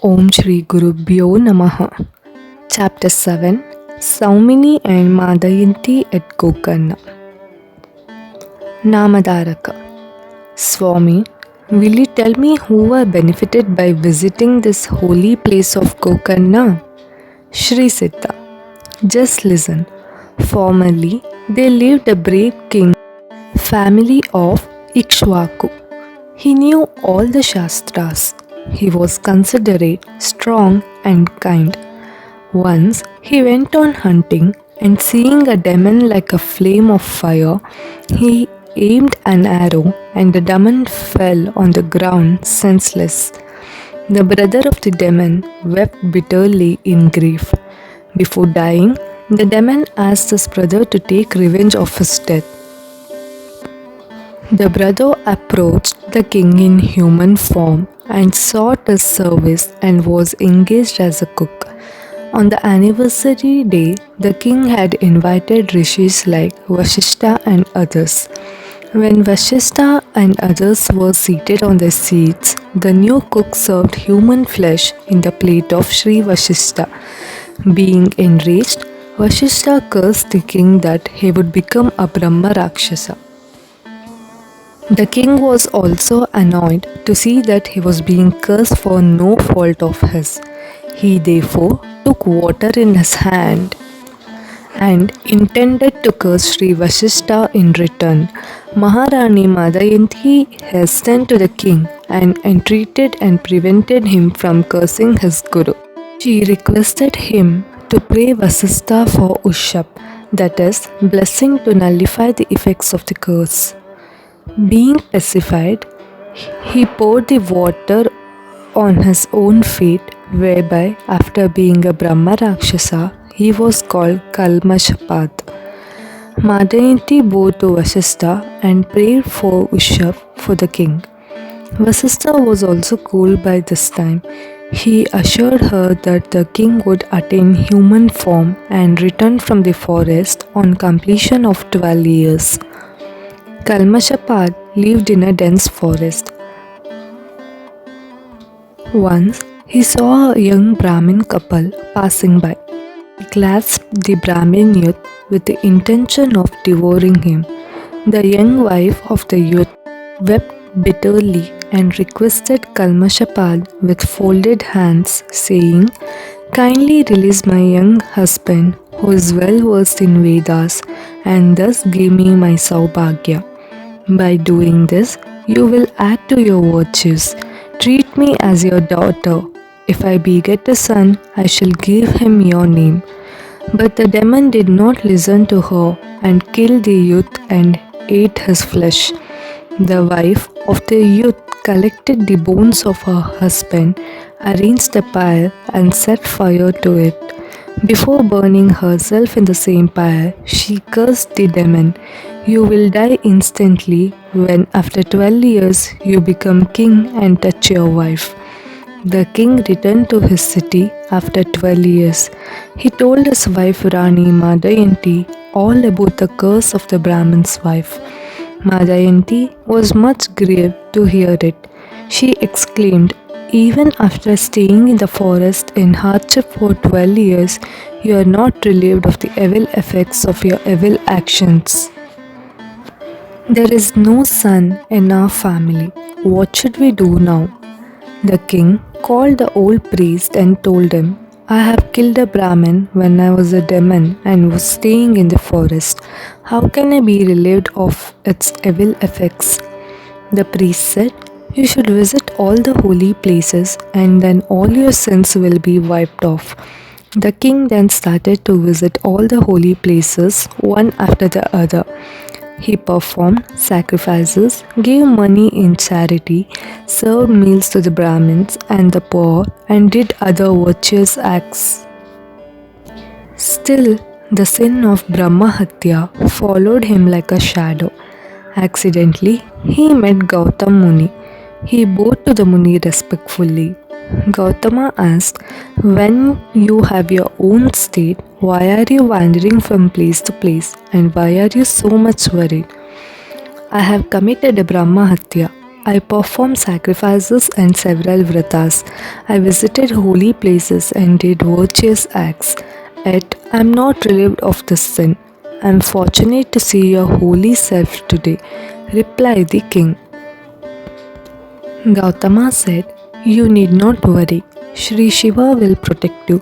Om Shri Gurubhyo Namaha. Chapter 7 Saumini and Madayanti at Gokarna. Namadaraka. Swami, will you tell me who were benefited by visiting this holy place of Gokarna? Shri Siddha. Just listen. Formerly, there lived a brave king, family of Ikshwaku. He knew all the Shastras. He was considerate, strong, and kind. Once he went on hunting, and seeing a demon like a flame of fire, he aimed an arrow, and the demon fell on the ground senseless. The brother of the demon wept bitterly in grief. Before dying, the demon asked his brother to take revenge of his death. The brother approached the king in human form and sought his service and was engaged as a cook. On the anniversary day, the king had invited rishis like Vashishta and others. When Vashishta and others were seated on their seats, the new cook served human flesh in the plate of Shri Vashishta. Being enraged, Vashishta cursed the king that he would become a Brahma Rakshasa. The king was also annoyed to see that he was being cursed for no fault of his. He therefore took water in his hand and intended to curse Shri Vashishta in return. Maharani Madayanti hastened to the king and entreated and prevented him from cursing his guru. She requested him to pray Vasistha for Ushap, that is, blessing to nullify the effects of the curse. Being pacified, he poured the water on his own feet, whereby, after being a Brahma Rakshasa, he was called Kalmashapad. Madayanti bore to Vasistha and prayed for Ushap for the king. Vasistha was also cool by this time. He assured her that the king would attain human form and return from the forest on completion of 12 years. Kalmashapad lived in a dense forest. Once he saw a young Brahmin couple passing by. He clasped the Brahmin youth with the intention of devouring him. The young wife of the youth wept bitterly and requested Kalmashapad with folded hands, saying, "Kindly release my young husband, who is well versed in Vedas, and thus give me my Saubhagya. By doing this, you will add to your virtues. Treat me as your daughter. If I beget a son, I shall give him your name." But the demon did not listen to her and killed the youth and ate his flesh. The wife of the youth collected the bones of her husband, arranged a pyre, and set fire to it. Before burning herself in the same pyre, she cursed the demon, "You will die instantly when after 12 years you become king and touch your wife." The king returned to his city after 12 years. He told his wife Rani Madayanti all about the curse of the Brahmin's wife. Madayanti was much grieved to hear it. She exclaimed, "Even after staying in the forest in hardship for 12 years, you are not relieved of the evil effects of your evil actions. There is no son in our family. What should we do now?" The king called the old priest and told him, "I have killed a Brahmin when I was a demon and was staying in the forest. How can I be relieved of its evil effects?" The priest said, "You should visit all the holy places and then all your sins will be wiped off." The king then started to visit all the holy places one after the other. He performed sacrifices, gave money in charity, served meals to the Brahmins and the poor, and did other virtuous acts. Still, the sin of Brahma Hatya followed him like a shadow. Accidentally, he met Gautam Muni. He bowed to the Muni respectfully. Gautama asked, "When you have your own state, why are you wandering from place to place, and why are you so much worried?" "I have committed a Brahma Hatya. I performed sacrifices and several vratas. I visited holy places and did virtuous acts. Yet I am not relieved of this sin. I am fortunate to see your holy self today, replied the king. Gautama said, "You need not worry. Shri Shiva will protect you.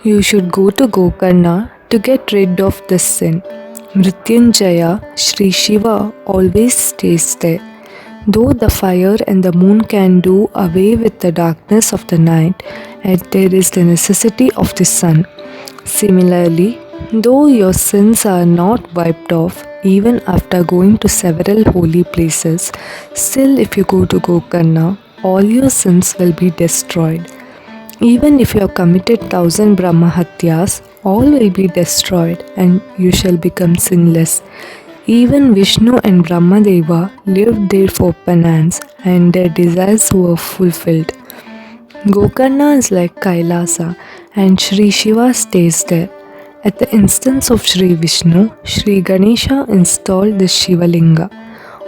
You should go to Gokarna to get rid of this sin. Mrityunjaya, Shri Shiva always stays there. Though the fire and the moon can do away with the darkness of the night, yet there is the necessity of the sun. Similarly, though your sins are not wiped off, even after going to several holy places, still if you go to Gokarna, all your sins will be destroyed. Even if you have committed 1,000 Brahmahatyas, all will be destroyed and you shall become sinless. Even Vishnu and Brahmadeva lived there for penance and their desires were fulfilled. Gokarna is like Kailasa and Shri Shiva stays there. At the instance of Shri Vishnu, Shri Ganesha installed the Shivalinga.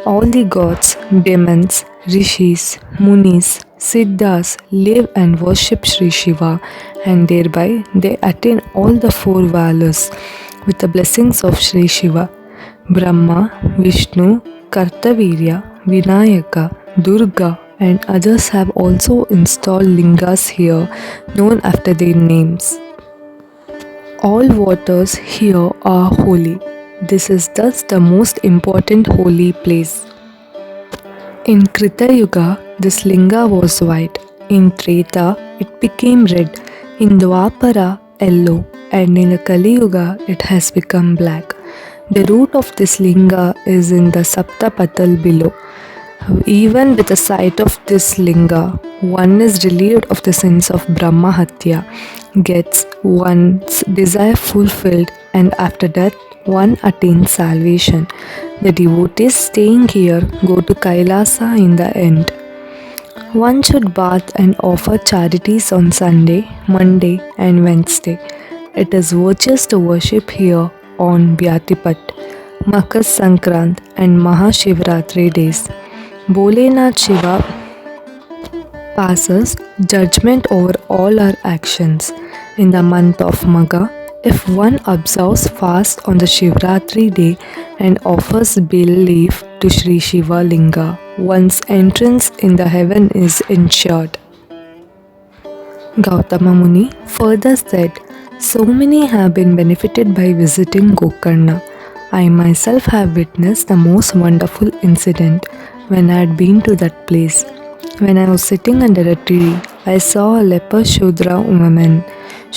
All the gods, demons, rishis, munis, siddhas live and worship Shri Shiva, and thereby they attain all the four valors with the blessings of Shri Shiva. Brahma, Vishnu, Kartavirya, Vinayaka, Durga and others have also installed lingas here known after their names. All waters here are holy. This is thus the most important holy place. In Krita Yuga, this linga was white. In Treta, it became red. In Dwapara, yellow. And in the Kali Yuga, it has become black. The root of this linga is in the Saptapatal below. Even with the sight of this linga, one is relieved of the sins of Brahmahatya, gets one's desire fulfilled, and after that, one attains salvation. The devotees staying here go to Kailasa in the end. One should bath and offer charities on Sunday, Monday, and Wednesday. It is virtuous to worship here on Vyatipat, Makar Sankrant, and Mahashivratri days. Bholenath Shiva passes judgment over all our actions. In the month of Magha, if one observes fast on the Shivratri day and offers bil leaf to Shri Shiva Linga, one's entrance in the heaven is ensured. Gautama Muni further said, "So many have been benefited by visiting Gokarna. I myself have witnessed the most wonderful incident when I had been to that place. When I was sitting under a tree, I saw a leper Shudra woman.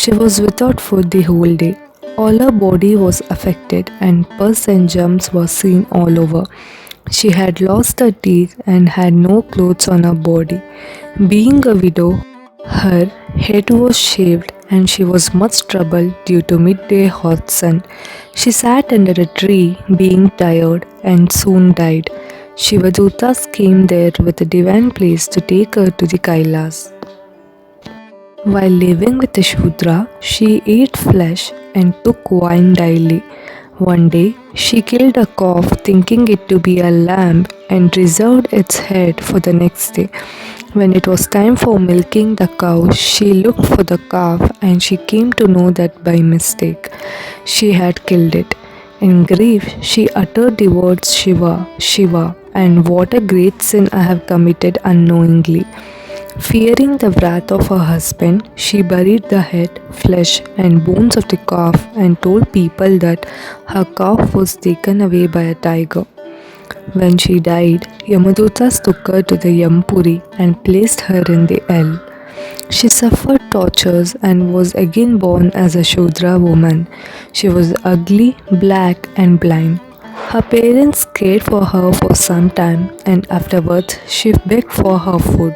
She was without food the whole day. All her body was affected and pus and germs were seen all over. She had lost her teeth and had no clothes on her body. Being a widow, her head was shaved and she was much troubled due to midday hot sun. She sat under a tree, being tired, and soon died. Shivadutas came there with a divine place to take her to the Kailas. While living with the Shudra, she ate flesh and took wine daily. One day, she killed a calf thinking it to be a lamb and reserved its head for the next day. When it was time for milking the cow, she looked for the calf and she came to know that by mistake she had killed it. In grief, she uttered the words Shiva, Shiva, and what a great sin I have committed unknowingly. Fearing the wrath of her husband, she buried the head, flesh, and bones of the calf and told people that her calf was taken away by a tiger. When she died, Yamadutas took her to the Yampuri and placed her in the hell. She suffered tortures and was again born as a Shudra woman. She was ugly, black, and blind. Her parents cared for her for some time and afterwards she begged for her food.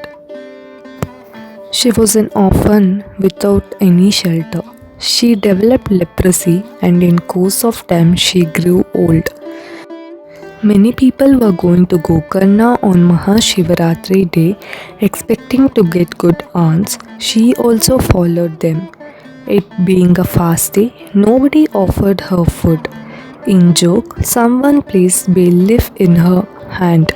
She was an orphan without any shelter. She developed leprosy and in course of time she grew old. Many people were going to Gokarna on Mahashivaratri day expecting to get good aunts. She also followed them. It being a fast day, nobody offered her food. In joke, someone placed bay leaf in her hand.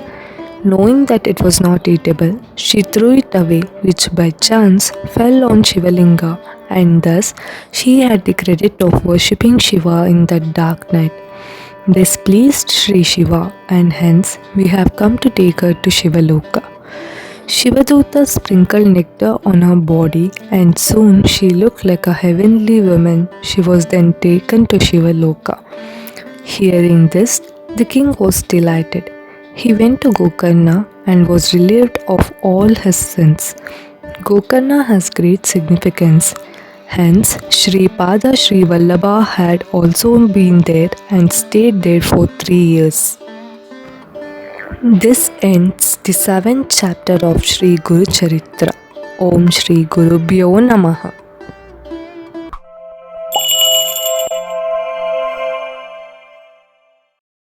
Knowing that it was not eatable, she threw it away, which by chance fell on Shivalinga, and thus she had the credit of worshipping Shiva in that dark night. This pleased Shri Shiva, and hence we have come to take her to Shivaloka. Shivaduta sprinkled nectar on her body, and soon she looked like a heavenly woman. She was then taken to Shivaloka. Hearing this, the king was delighted. He went to Gokarna and was relieved of all his sins. Gokarna has great significance. Hence, shripadshrivallabha had also been there and stayed there for 3 years. This ends the 7th chapter of Shri Gurucharitra. Om Shri Gurubhyo Namaha.